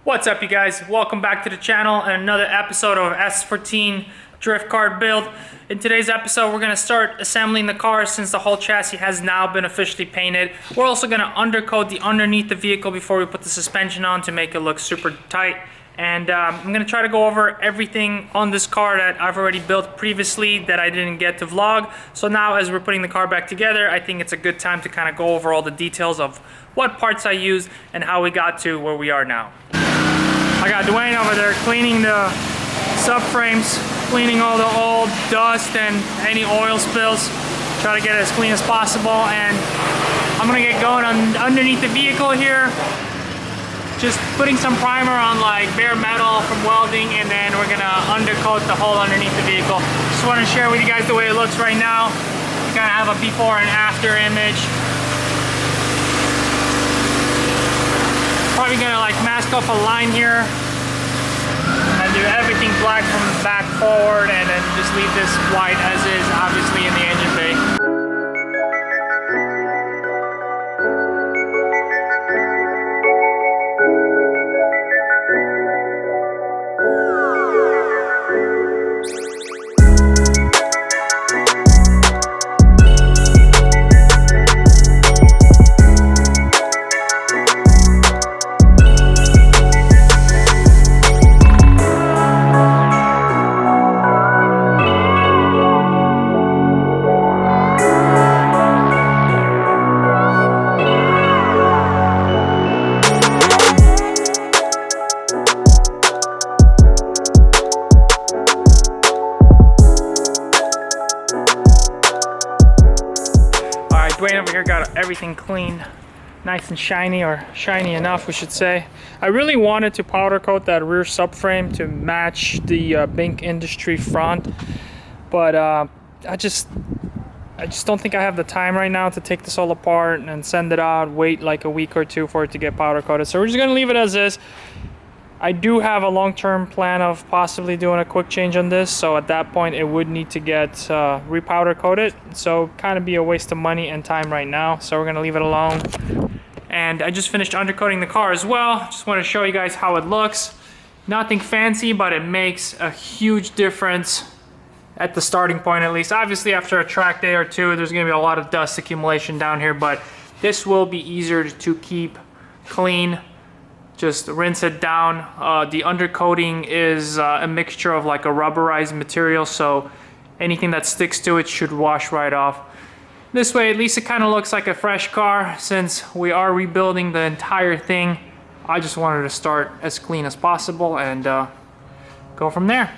What's up, you guys? Welcome back to the channel and another episode of S14 drift car build. In today's episode, we're going to start assembling the car since the whole chassis has now been officially painted. We're also going to undercoat the underneath the vehicle before we put the suspension on to make it look super tight. And I'm going to try to go over everything on this car that I've already built previously that I didn't get to vlog. So now as we're putting the car back together, I think it's a good time to kind of go over all the details of what parts I used and how we got to where we are now. I got Dwayne over there cleaning the subframes, cleaning all the old dust and any oil spills. Try to get it as clean as possible, and I'm gonna get going on underneath the vehicle here. Just putting some primer on like bare metal from welding, and then we're gonna undercoat the whole underneath the vehicle. Just want to share with you guys the way it looks right now. Kind of have a before and after image. Probably gonna like mask off a line here and do everything black from the back forward, and then just leave this white as is, obviously in the engine bay. Dwayne over here got everything clean, nice and shiny, or shiny enough we should say. I really wanted to powder coat that rear subframe to match the Bink Industry front, but I just don't think I have the time right now to take this all apart and send it out, wait like a week or two for it to get powder coated. So we're just gonna leave it as is. I do have a long-term plan of possibly doing a quick change on this, so at that point it would need to get repowder coated, so kind of be a waste of money and time right now, so we're gonna leave it alone. And I just finished undercoating the car as well. Just want to show you guys how it looks. Nothing fancy, but it makes a huge difference at the starting point, at least. Obviously after a track day or two there's gonna be a lot of dust accumulation down here, but this will be easier to keep clean. Just rinse it down. The undercoating is a mixture of like a rubberized material, so anything that sticks to it should wash right off. This way at least it kind of looks like a fresh car. Since we are rebuilding the entire thing, I just wanted to start as clean as possible and go from there.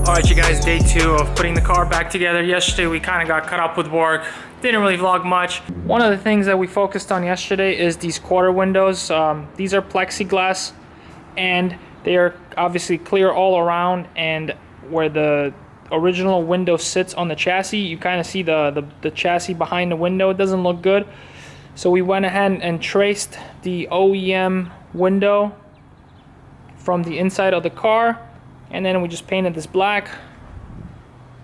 Alright, you guys, day two of putting the car back together. Yesterday we kind of got caught up with work, didn't really vlog much. One of the things that we focused on yesterday is these quarter windows. These are plexiglass and they are obviously clear all around, and where the original window sits on the chassis, you kind of see the chassis behind the window. It doesn't look good, so we went ahead and traced the OEM window from the inside of the car, and then we just painted this black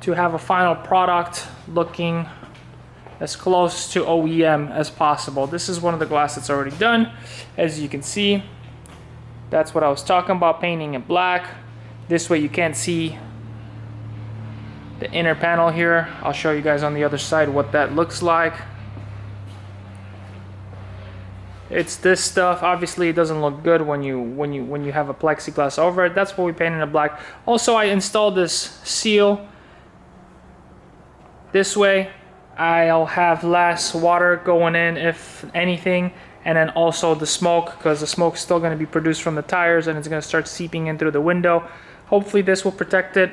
to have a final product looking as close to OEM as possible. This is one of the glass that's already done. As you can see, that's what I was talking about, painting it black. This way you can't see the inner panel here. I'll show you guys on the other side what that looks like. It's this stuff. Obviously, it doesn't look good when you have a plexiglass over it. That's what we painted in black. Also, I installed this seal. This way, I'll have less water going in, if anything, and then also the smoke, because the smoke is still going to be produced from the tires and it's going to start seeping in through the window. Hopefully, this will protect it.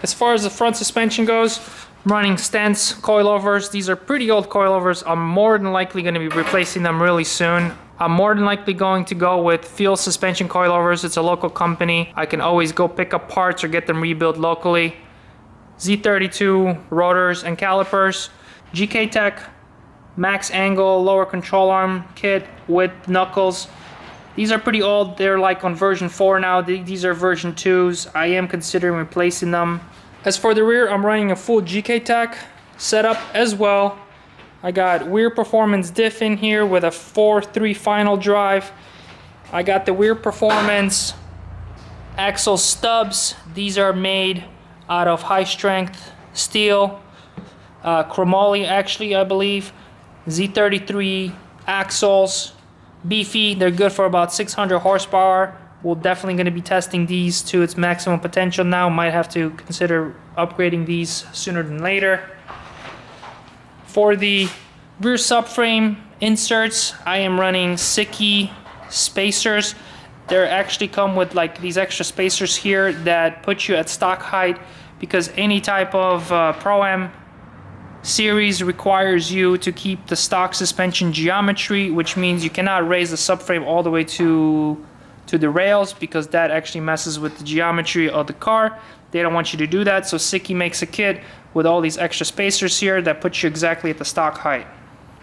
As far as the front suspension goes, I'm running stents, coilovers. These are pretty old coilovers. I'm more than likely going to be replacing them really soon. I'm more than likely going to go with Field Suspension Coilovers. It's a local company. I can always go pick up parts or get them rebuilt locally. Z32 rotors and calipers. GK Tech max angle lower control arm kit with knuckles. These are pretty old. They're like on version 4 now. These are version 2s. I am considering replacing them. As for the rear, I'm running a full GK Tech setup as well. I got Weir Performance diff in here with a 4.3 final drive. I got the Weir Performance axle stubs. These are made out of high strength steel. Chromoly actually, I believe. Z33 axles. Beefy, they're good for about 600 horsepower. We're definitely going to be testing these to its maximum potential now. Might have to consider upgrading these sooner than later. For the rear subframe inserts, I am running Siki spacers. They actually come with like these extra spacers here that put you at stock height, because any type of Pro-Am series requires you to keep the stock suspension geometry, which means you cannot raise the subframe all the way to the rails, because that actually messes with the geometry of the car. They don't want you to do that, so Siki makes a kit with all these extra spacers here that puts you exactly at the stock height.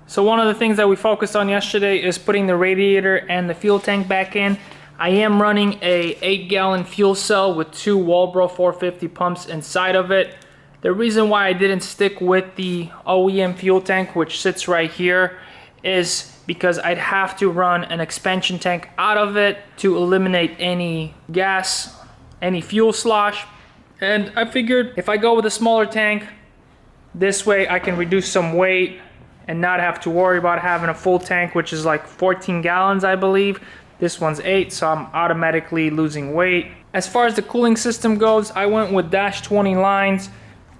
So one of the things that we focused on yesterday is putting the radiator and the fuel tank back in. I am running a 8-gallon fuel cell with 2 Walbro 450 pumps inside of it. The reason why I didn't stick with the OEM fuel tank, which sits right here, is because I'd have to run an expansion tank out of it to eliminate any gas, any fuel slosh. And I figured if I go with a smaller tank, this way I can reduce some weight and not have to worry about having a full tank, which is like 14 gallons, I believe. This one's 8, so I'm automatically losing weight. As far as the cooling system goes, I went with -20 lines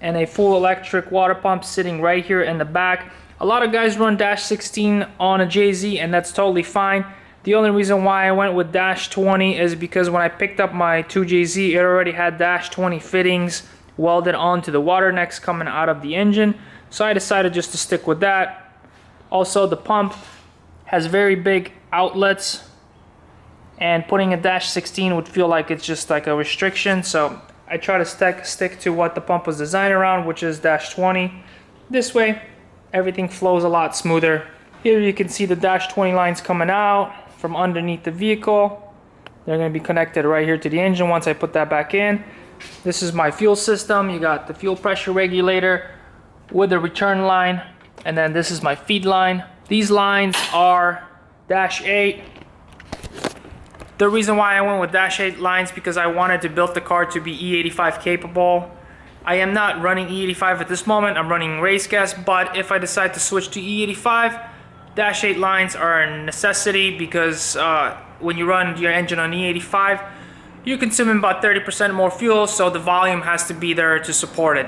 and a full electric water pump sitting right here in the back. A lot of guys run -16 on a JZ, and that's totally fine. The only reason why I went with -20 is because when I picked up my 2JZ, it already had -20 fittings welded onto the water necks coming out of the engine. So I decided just to stick with that. Also, the pump has very big outlets, and putting a -16 would feel like it's just like a restriction. So I try to stick to what the pump was designed around, which is -20. This way, everything flows a lot smoother. Here you can see the -20 lines coming out from underneath the vehicle. They're going to be connected right here to the engine once I put that back in. This is my fuel system. You got the fuel pressure regulator with the return line, and then this is my feed line. These lines are -8. The reason why I went with -8 lines because I wanted to build the car to be E85 capable. I am not running E85 at this moment. I'm running race gas, but if I decide to switch to E85, -8 lines are a necessity, because when you run your engine on E85, you're consuming about 30% more fuel, so the volume has to be there to support it.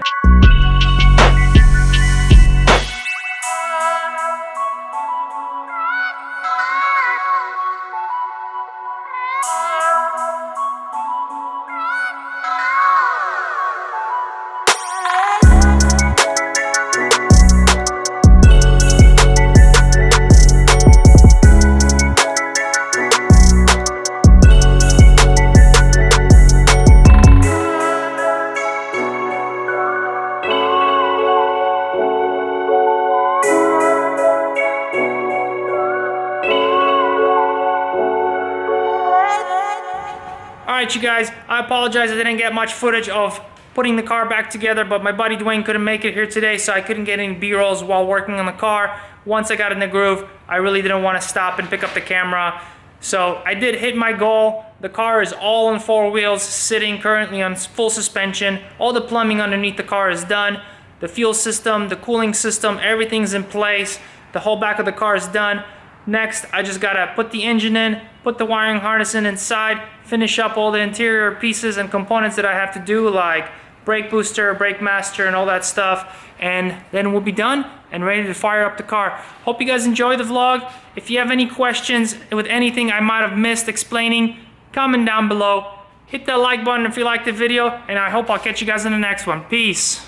Alright you guys, I apologize I didn't get much footage of putting the car back together, but my buddy Dwayne couldn't make it here today, so I couldn't get any B-rolls while working on the car. Once I got in the groove, I really didn't want to stop and pick up the camera. So I did hit my goal. The car is all on 4 wheels, sitting currently on full suspension. All the plumbing underneath the car is done. The fuel system, the cooling system, everything's in place. The whole back of the car is done. Next, I just gotta put the engine in, put the wiring harness in inside, finish up all the interior pieces and components that I have to do, like brake booster, brake master, and all that stuff, and then we'll be done and ready to fire up the car. Hope you guys enjoy the vlog. If you have any questions with anything I might have missed explaining, comment down below. Hit that like button if you liked the video, and I hope I'll catch you guys in the next one. Peace.